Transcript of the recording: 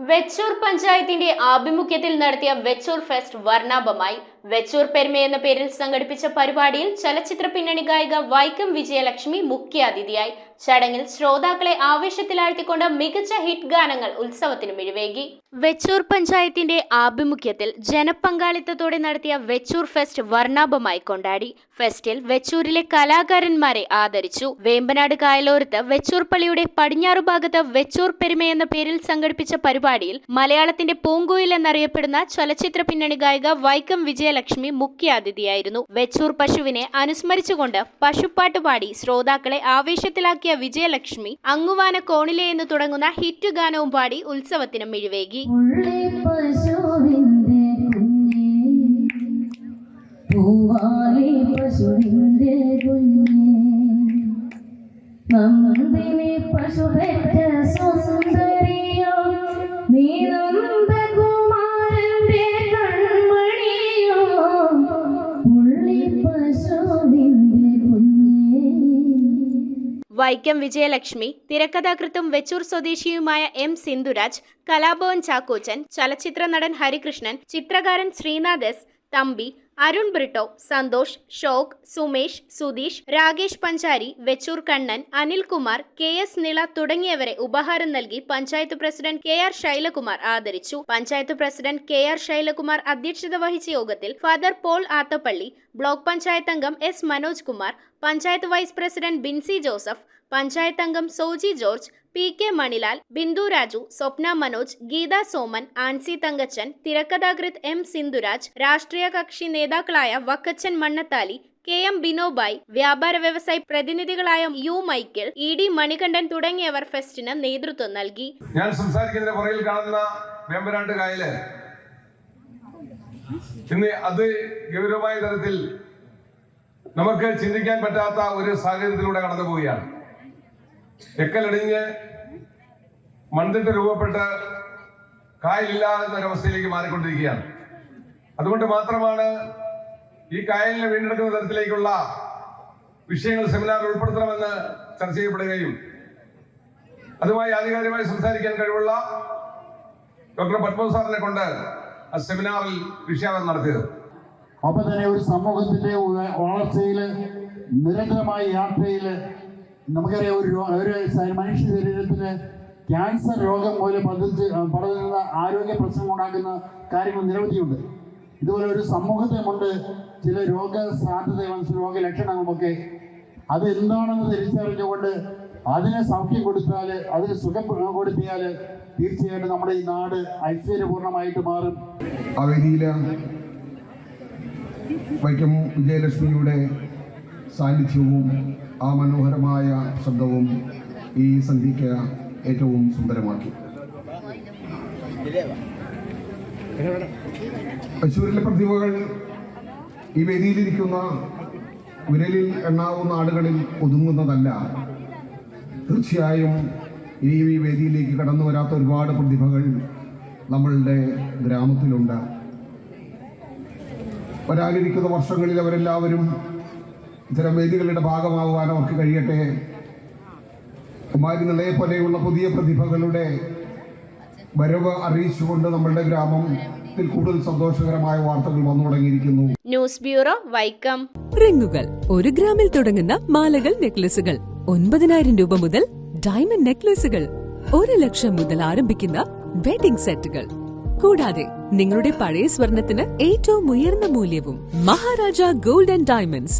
വെച്ചൂർ പഞ്ചായത്തിന്റെ ആഭിമുഖ്യത്തിൽ നടത്തിയ വെച്ചൂർ ഫെസ്റ്റ് വർണ്ണാഭമായി. വെച്ചൂർ പെരുമ എന്ന പേരിൽ സംഘടിപ്പിച്ച പരിപാടിയിൽ ചലച്ചിത്ര പിന്നണി ഗായിക വൈക്കം വിജയലക്ഷ്മി മുഖ്യാതിഥിയായി. ചടങ്ങിൽ ശ്രോതാക്കളെ ആവേശത്തിലാഴ്ത്തിക്കൊണ്ട് മികച്ച ഹിറ്റ് ഗാനങ്ങൾ ഉത്സവത്തിന് മിഴിവേകി. വെച്ചൂർ പഞ്ചായത്തിന്റെ ആഭിമുഖ്യത്തിൽ ജനപങ്കാളിത്തത്തോടെ നടത്തിയ വെച്ചൂർ ഫെസ്റ്റ് വർണ്ണാഭമായി കൊണ്ടാടി. ഫെസ്റ്റിൽ വെച്ചൂരിലെ കലാകാരന്മാരെ ആദരിച്ചു. വേമ്പനാട് കായലോരത്ത് വെച്ചൂർ പള്ളിയുടെ പടിഞ്ഞാറു ഭാഗത്ത് വെച്ചൂർ പെരുമ എന്ന പേരിൽ സംഘടിപ്പിച്ച പരിപാടിയിൽ മലയാളത്തിന്റെ പൂങ്കുയിൽ എന്നറിയപ്പെടുന്ന ചലച്ചിത്ര പിന്നണി ഗായിക വൈക്കം വിജയലക്ഷ്മി മുഖ്യാതിഥിയായിരുന്നു. വെച്ചൂർ പശുവിനെ അനുസ്മരിച്ചുകൊണ്ട് പശുപ്പാട്ട് പാടി ശ്രോതാക്കളെ ആവേശത്തിലാക്കിയ വിജയലക്ഷ്മി അങ്ങുവാന കോണിലെ എന്ന് തുടങ്ങുന്ന ഹിറ്റ് ഗാനവും പാടി ഉത്സവത്തിന് മിഴിവേകി. വൈക്കം വിജയലക്ഷ്മി, തിരക്കഥാകൃത്തും വെച്ചൂർ സ്വദേശിയുമായ എം സിന്ധുരാജ്, കലാഭവൻ ചാക്കോച്ചൻ, ചലച്ചിത്ര നടൻ ഹരികൃഷ്ണൻ, ചിത്രകാരൻ Sreenath S, Thampi, Arun Britto, Santhosh, shock, Sumesh, Sudheesh, Rakesh Panchari, Vechur Kannan, Anilkumar, KS Nila തുടങ്ങിയവരെ ഉപഹാരം നൽകി പഞ്ചായത്ത് പ്രസിഡന്റ് KR ശൈലകുമാർ ആദരിച്ചു. പഞ്ചായത്ത് പ്രസിഡന്റ് KR ശൈലകുമാർ അധ്യക്ഷത വഹിച്ച യോഗത്തിൽ father Paul Athappally, block panchayat അംഗം S Manoj Kumar, panchayat vice president Binsy Joseph, panchayat അംഗം സോജി ജോർജ്, PK മണിലാൽ, ബിന്ദു രാജു, സ്വപ്ന മനോജ്, ഗീത സോമൻ, ആൻസി തങ്കച്ചൻ, തിരക്കഥാകൃത്ത് M സിന്ധുരാജ്, രാഷ്ട്രീയ കക്ഷി നേതാക്കളായ വക്കച്ചൻ മണ്ണത്താലി, KM ബിനോബായ്, വ്യാപാര വ്യവസായ പ്രതിനിധികളായ U മൈക്കിൾ, ED മണികണ്ഠൻ തുടങ്ങിയവർ ഫെസ്റ്റിന് നേതൃത്വം നൽകി. ഞാൻ സംസാരിക്കുന്നതിന് പുറകിൽ കാണുന്ന വേമ്പനാട്ട് കായല് ഇന്ന് അത് ഗൗരവമായ തരത്തിൽ നമുക്ക് ചിന്തിക്കാൻ പറ്റാത്ത ഒരു സാഹചര്യത്തിലൂടെ കടന്നു പോവുകയാണ്. എക്കലടിഞ്ഞ് മൺതിട്ട് രൂപപ്പെട്ട് കായലില്ലാത്ത ഒരവസ്ഥയിലേക്ക് മാറിക്കൊണ്ടിരിക്കുകയാണ്. അതുകൊണ്ട് മാത്രമാണ് ഈ കായലിനെ വീണ്ടെടുക്കുന്ന തരത്തിലേക്കുള്ള വിഷയങ്ങൾ സെമിനാറിൽ ഉൾപ്പെടുത്തണമെന്ന് ചർച്ച ചെയ്യപ്പെടുകയും അതുമായി ആധികാരികമായി സംസാരിക്കാൻ കഴിവുള്ള ഡോക്ടർ പത്മനാഭ സാറിനെ കൊണ്ട് ആ സെമിനാറിൽ വിഷയാവതരണം നടത്തിയത്. അപ്പൊ തന്നെ ഒരു സമൂഹത്തിന്റെ വളർച്ചയിൽ നിരന്തരമായ യാത്രയിൽ നമുക്കറിയാം ഒരു മനുഷ്യ ശരീരത്തിന് ക്യാൻസർ രോഗം മൂലം പടരുന്ന ആരോഗ്യ പ്രശ്നം ഉണ്ടാക്കുന്ന കാര്യങ്ങൾ നിരവധിയുണ്ട്. ഇതുപോലെ ഒരു സമൂഹത്തിനുമുണ്ട് ചില രോഗസാധ്യത രോഗലക്ഷണങ്ങളുമൊക്കെ. അത് എന്താണെന്ന് തിരിച്ചറിഞ്ഞുകൊണ്ട് അതിനെ സൗഖ്യം കൊടുത്താൽ, അതിന് സുഖം കൊടുത്തിയാൽ തീർച്ചയായിട്ടും നമ്മുടെ ഈ നാട് ഐശ്വര്യപൂർണമായിട്ട് മാറും. ആ വേദിയിൽ വൈക്കം വിജയലക്ഷ്മിയുടെ സാന്നിധ്യവും ആ മനോഹരമായ ശബ്ദവും ഈ സന്ധ്യയ്ക്ക് ഏറ്റവും സുന്ദരമാക്കി. തൃശ്ശൂരിലെ പ്രതിഭകൾ ഈ വേദിയിലിരിക്കുന്ന വിരലിൽ എണ്ണാവുന്ന ആളുകളിൽ ഒതുങ്ങുന്നതല്ല. തീർച്ചയായും ഈ വേദിയിലേക്ക് കടന്നു വരാത്ത ഒരുപാട് പ്രതിഭകൾ നമ്മളുടെ ഗ്രാമത്തിലുണ്ട്. വരാനിരിക്കുന്ന വർഷങ്ങളിൽ അവരെല്ലാവരും ഇത്തരം വേദികളുടെ ഭാഗമാകുവാൻ അവർക്ക് കഴിയട്ടെ. കുമാരി നിളയെ പോലെയുള്ള പുതിയ പ്രതിഭകളുടെ വരവ് അറിയിച്ചുകൊണ്ട് നമ്മളുടെ ഗ്രാമത്തിൽ കൂടുതൽ സന്തോഷകരമായ വാർത്തകൾ വന്നു തുടങ്ങിയിരിക്കുന്നു. News bureau, Vaikom. റിങ്ങുകൾ 1 ഗ്രാമിൽ തുടങ്ങുന്ന മാലകൾ, നെക്ലസുകൾ 9,000 രൂപ മുതൽ ഡയമണ്ട് നെക്ലസുകൾ 1 ലക്ഷം മുതൽ ആരംഭിക്കുന്ന വെഡിംഗ് സെറ്റുകൾ. കൂടാതെ നിങ്ങളുടെ പഴയ സ്വർണത്തിന് ഏറ്റവും ഉയർന്ന മൂല്യവും. Maharaja gold and diamonds,